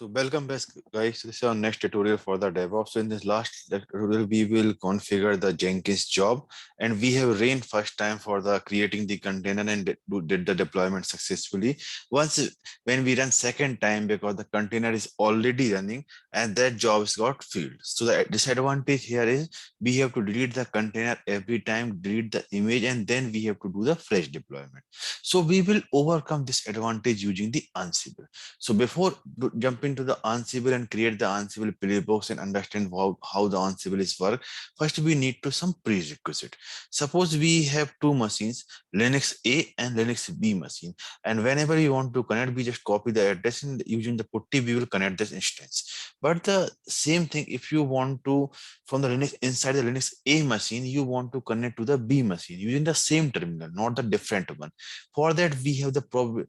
So welcome back guys. This is our next tutorial for the DevOps. So in this last tutorial, we will configure the Jenkins job, and we have ran first time for the creating the container and did the deployment successfully. When we run second time, because the container is already running and that jobs got filled. So the disadvantage here is we have to delete the container every time, delete the image, and then we have to do the fresh deployment. So we will overcome this advantage using the Ansible. So before jump into the Ansible and create the Ansible playbox and understand how the Ansible is work, first we need to some prerequisite. Suppose we have two machines, Linux A and Linux B machine, and whenever you want to connect, we just copy the address and using the putty, we will connect this instance. But the same thing, if you want to from the Linux inside the Linux A machine, you want to connect to the B machine using the same terminal, not the different one. For that, we have the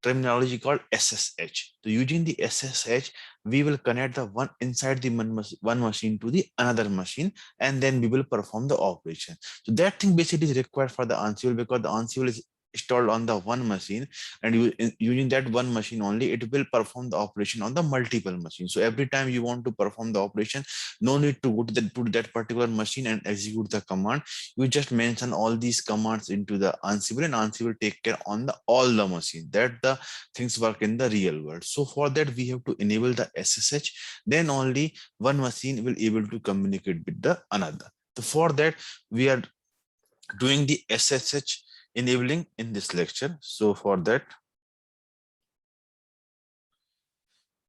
terminology called SSH. So using the SSH, we will connect the one inside the one machine to the another machine, and then we will perform the operation. So that thing basically is required for the Ansible, because the Ansible is installed on the one machine, and using that one machine only, it will perform the operation on the multiple machines. So every time you want to perform the operation, no need to go to that particular machine and execute the command. You just mention all these commands into the Ansible, and Ansible take care on the all the machine that the things work in the real world. So for that, we have to enable the SSH. Then only one machine will able to communicate with the another. So for that, we are doing the SSH enabling in this lecture. So for that,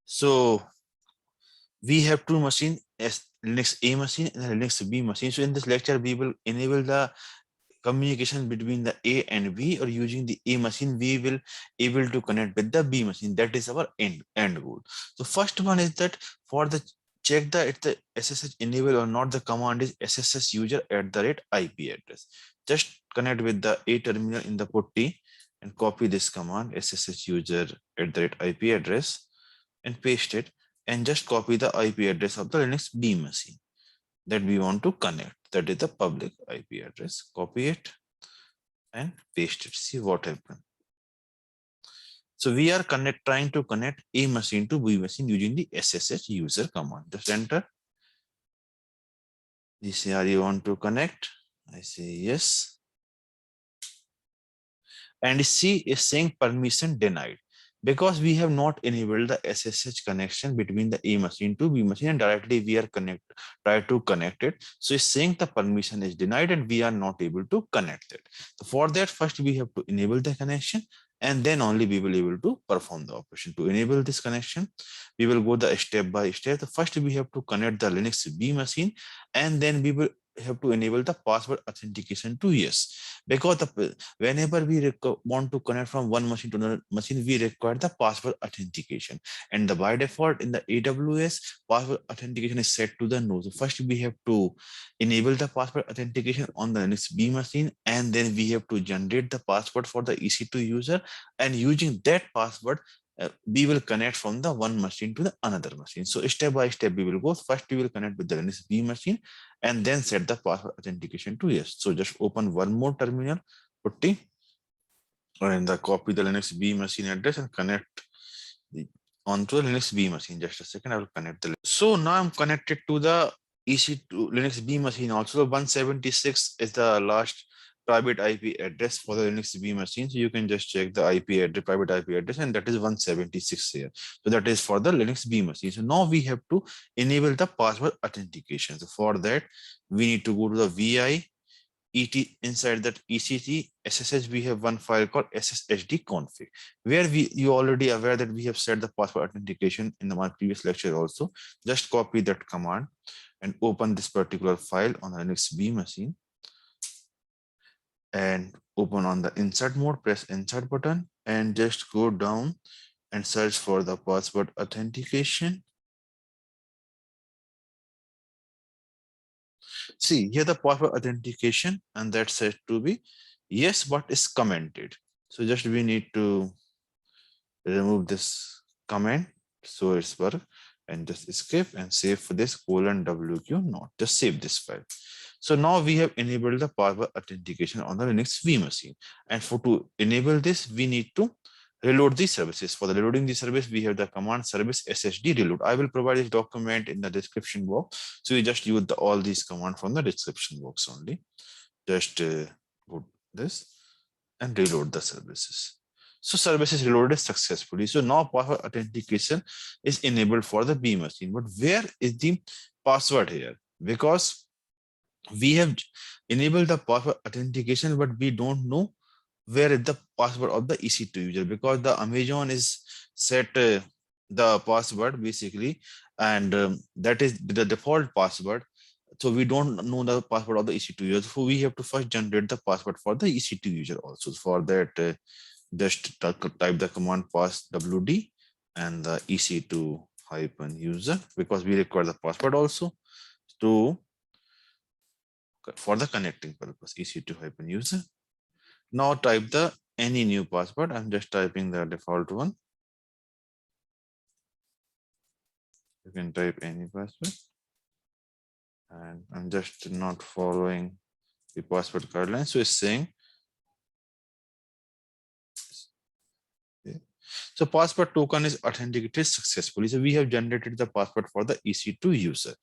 so we have two machines, as Linux A machine and Linux B machine. So in this lecture, we will enable the communication between the A and B, or using the A machine, we will able to connect with the B machine. That is our end goal. So first one is that for the check the if the SSH enable or not, the command is SSH user @IP address. Just connect with the A terminal in the putty and copy this command SSH user @IP address and paste it, and just copy the IP address of the Linux B machine that we want to connect. That is the public IP address. Copy it and paste it. See what happened. So we are trying to connect A machine to B machine using the SSH user command. Just enter. They say, are you want to connect? I say yes. And C is saying permission denied, because we have not enabled the SSH connection between the A machine to B machine, and directly we are try to connect it. So it's saying the permission is denied and we are not able to connect it. So for that, first we have to enable the connection, and then only we will able to perform the operation. To enable this connection, we will go the step by step. The first we have to connect the Linux B machine, and then we will have to enable the password authentication to yes, because whenever we want to connect from one machine to another machine, we require the password authentication, and by default in the AWS, password authentication is set to the no. So first we have to enable the password authentication on the Linux B machine, and then we have to generate the password for the EC2 user, and using that password, we will connect from the one machine to the another machine. So step by step we will go. First we will connect with the Linux B machine, and then set the password authentication to yes. So just open one more terminal, putty, and copy the Linux B machine address and connect onto the Linux B machine. Just a second, I will connect the. So now I'm connected to the EC2 Linux B machine. Also 176 is the last private IP address for the Linux B machine. So you can just check the IP address, private IP address, and that is 176 here. So that is for the Linux B machine. So now we have to enable the password authentication. So for that, we need to go to the VI ET. Inside that ECT SSH, we have one file called sshd config, where you already aware that we have set the password authentication in my previous lecture also. Just copy that command and open this particular file on the Linux B machine, and open on the insert mode, press insert button, and just go down and search for the password authentication. See here the password authentication, and that's said to be yes, but is commented. So just we need to remove this comment so it's work, and just escape and save for this :wq not. Just save this file. So now we have enabled the password authentication on the Linux V machine, and to enable this, we need to reload these services. For the reloading the service, we have the command service sshd reload. I will provide this document in the description box. So you just use all these commands from the description box only. Just put this and reload the services. So services reloaded successfully. So now password authentication is enabled for the B machine. But where is the password here? Because we have enabled the password authentication, but we don't know where is the password of the EC2 user, because the Amazon is set the password basically, and that is the default password. So we don't know the password of the EC2 user. So we have to first generate the password for the EC2 user also. For that, just type the command pass wd and the EC2 hyphen user, because we require the password also to for the connecting purpose, EC2 hyphen user. Now type the any new password. I'm just typing the default one. You can type any password. And I'm just not following the password guidelines. So it's saying, okay. So password token is authenticated successfully. So we have generated the password for the EC2 user.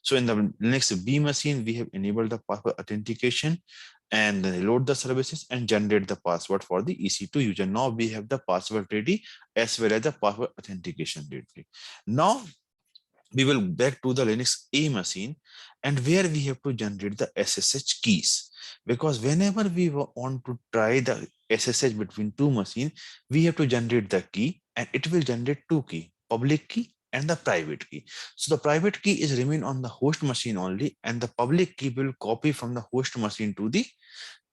So in the next B machine, we have enabled the password authentication and then load the services and generate the password for the EC2 user. Now we have the password ready as well as the password authentication ready. Now we will back to the Linux A machine, and where we have to generate the SSH keys, because whenever we want to try the SSH between two machines, we have to generate the key, and it will generate two key, public key and the private key. So the private key is remain on the host machine only, and the public key will copy from the host machine to the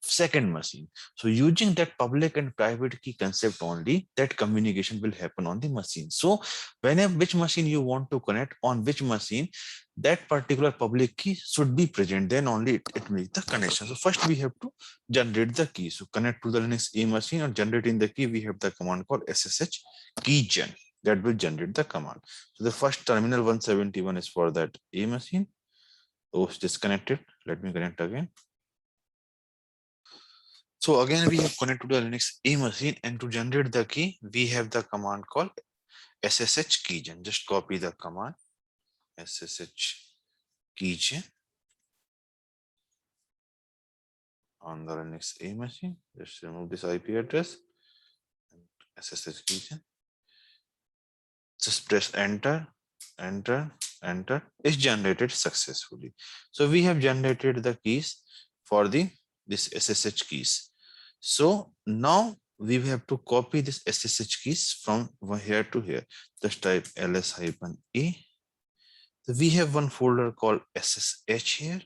second machine. So using that public and private key concept only, that communication will happen on the machine. So whenever which machine you want to connect on which machine, that particular public key should be present, then only it makes the connection. So first we have to generate the key. So connect to the Linux A machine, or generating the key, we have the command called ssh-keygen that will generate the command. So the first terminal 171 is for that A machine. Oh, it's disconnected. Let me connect again. So again, we have connected to the Linux A machine, and to generate the key, we have the command called ssh-keygen. Just copy the command ssh-keygen on the Linux A machine. Just remove this IP address and ssh-keygen. Just press enter, enter, enter. It's generated successfully. So we have generated the keys for this SSH keys. So now we have to copy this SSH keys from here to here. Just type ls-a. So we have one folder called SSH here,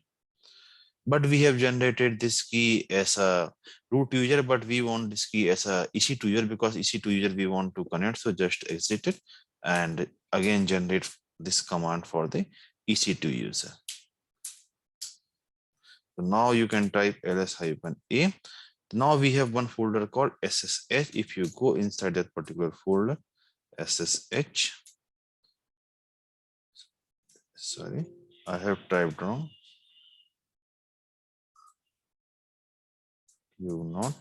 but we have generated this key as a root user, but we want this key as a EC2 user, because EC2 user we want to connect. So just exit it and again generate this command for the EC2 user. So now you can type ls-a. Now we have one folder called SSH. If you go inside that particular folder, SSH, sorry, I have typed wrong. You not.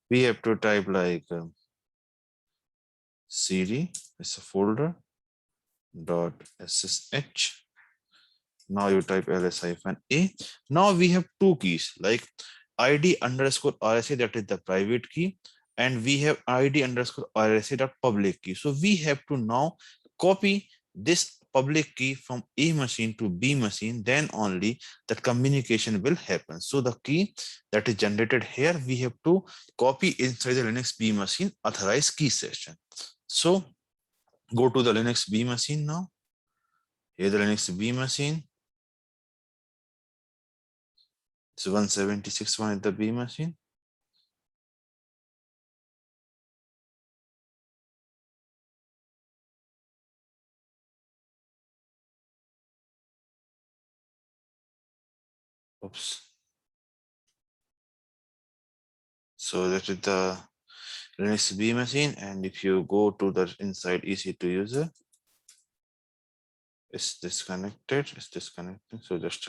We have to type like cd, it's a folder, dot ssh. Now you type ls-a. Now we have two keys, like id underscore rsa, that is the private key, and we have id underscore rsa dot public key. So we have to now copy this public key from A machine to B machine, then only that communication will happen. So the key that is generated here, we have to copy inside the Linux B machine authorized key session. So go to the Linux B machine now. Here the Linux B machine. So 176 one is the B machine. Oops. So that is the Linux B machine, and if you go to the inside EC2 user, it's disconnected. It's disconnecting. So just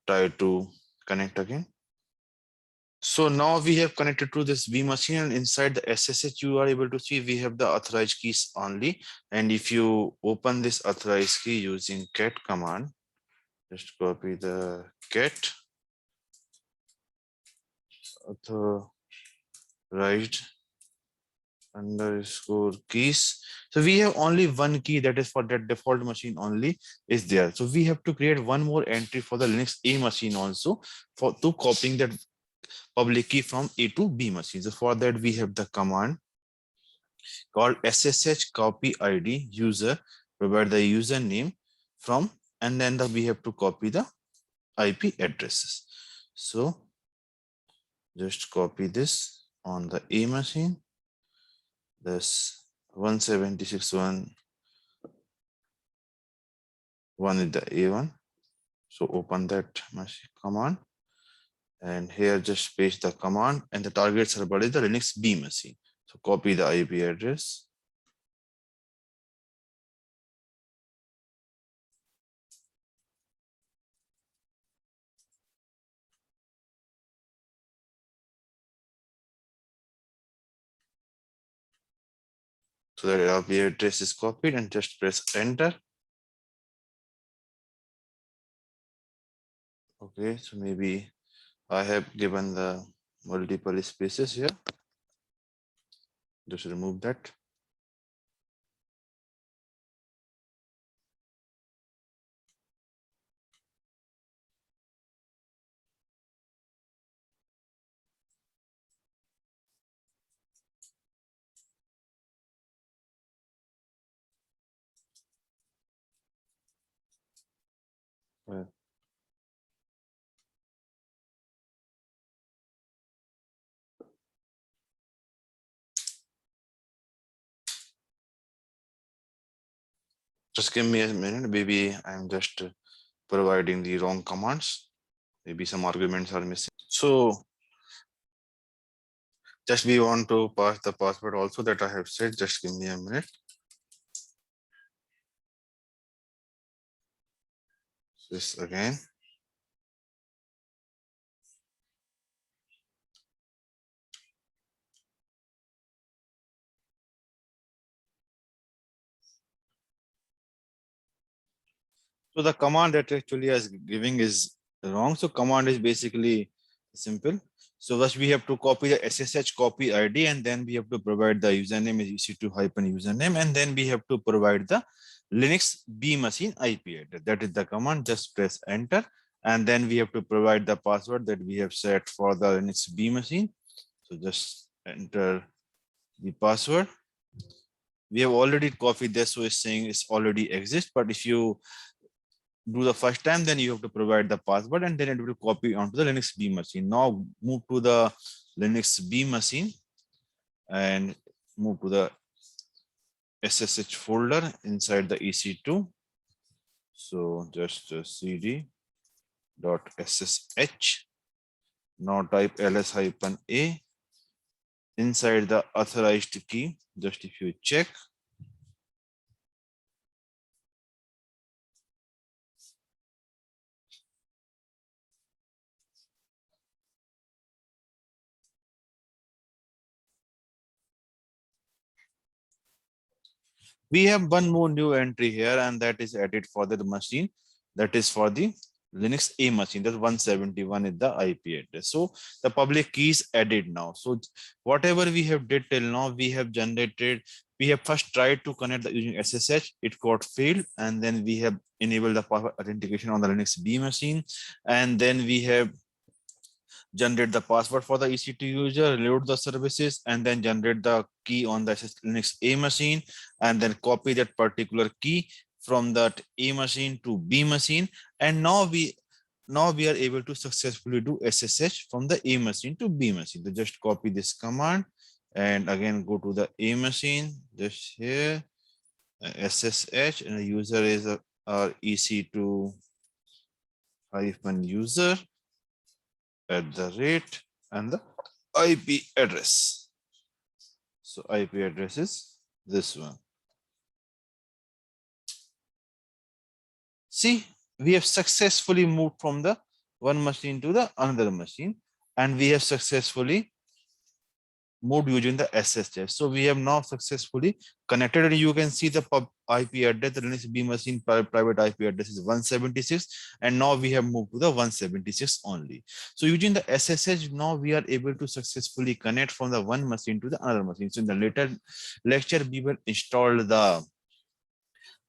try to connect again. So now we have connected to this B machine, and inside the SSH, you are able to see we have the authorized keys only. And if you open this authorized key using cat command, just copy the cat authorized underscore keys. So we have only one key that is for that default machine only is there. So we have to create one more entry for the Linux A machine also for to copying that public key from A to B machine. So for that we have the command called ssh-copy-id user, provide the username from, and then we have to copy the IP addresses. So just copy this on the A machine. This 176.1.1 is the A1. So open that machine command, and here just paste the command, and the target server is the Linux B machine. So copy the IP address. So that IP address is copied, and just press enter. Okay, so maybe I have given the multiple spaces here. Just remove that. Just give me a minute. Maybe I'm just providing the wrong commands. Maybe some arguments are missing. So just we want to pass the password also that I have said. Just give me a minute. This again. So the command that actually is giving is wrong. So command is basically simple. So first we have to copy the SSH copy ID, and then we have to provide the username is ec2-username, and then we have to provide the Linux B machine IP address. That is the command. Just press enter, and then we have to provide the password that we have set for the Linux B machine. So just enter the password. We have already copied this, so it's saying it's already exists. But if you do the first time, then you have to provide the password, and then it will copy onto the Linux B machine. Now move to the Linux B machine and move to the SSH folder inside the EC2. So just cd dot ssh. Now type ls-a inside the authorized key. Just if you check, we have one more new entry here, and that is added for the machine. That is for the Linux A machine. That 171 is the IP address. So the public key is added now. So whatever we have did till now, we have generated. We have first tried to connect the using SSH. It got failed, and then we have enabled the password authentication on the Linux B machine, and then we have generate the password for the EC2 user, load the services, and then generate the key on the Linux A machine, and then copy that particular key from that A machine to B machine. And now we are able to successfully do SSH from the A machine to B machine. So just copy this command and again go to the A machine, just here, SSH, and the user is our EC2 hyphen user at the rate and the IP address. So IP address is this one. See, we have successfully moved from the one machine to the another machine. and we have successfully moved using the SSH. So we have now successfully connected, and you can see the IP address, the Linux B machine private IP address is 176, and now we have moved to the 176 only. So using the SSH, now we are able to successfully connect from the one machine to the another machine. So in the later lecture, we will install the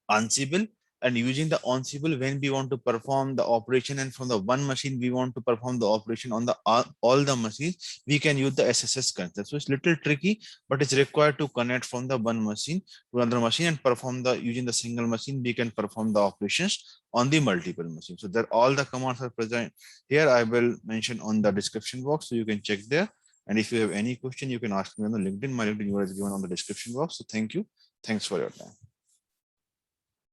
ANSIBLE, and using the ANSIBLE when we want to perform the operation, and from the one machine we want to perform the operation on the all the machines, we can use the SSH concept. So it's little tricky, but it's required to connect from the one machine to another machine and perform the using the single machine. We can perform the operations on the multiple machines. So that all the commands are present here. I will mention on the description box, so you can check there. And if you have any question, you can ask me on the LinkedIn. My LinkedIn is given on the description box. So thank you. Thanks for your time.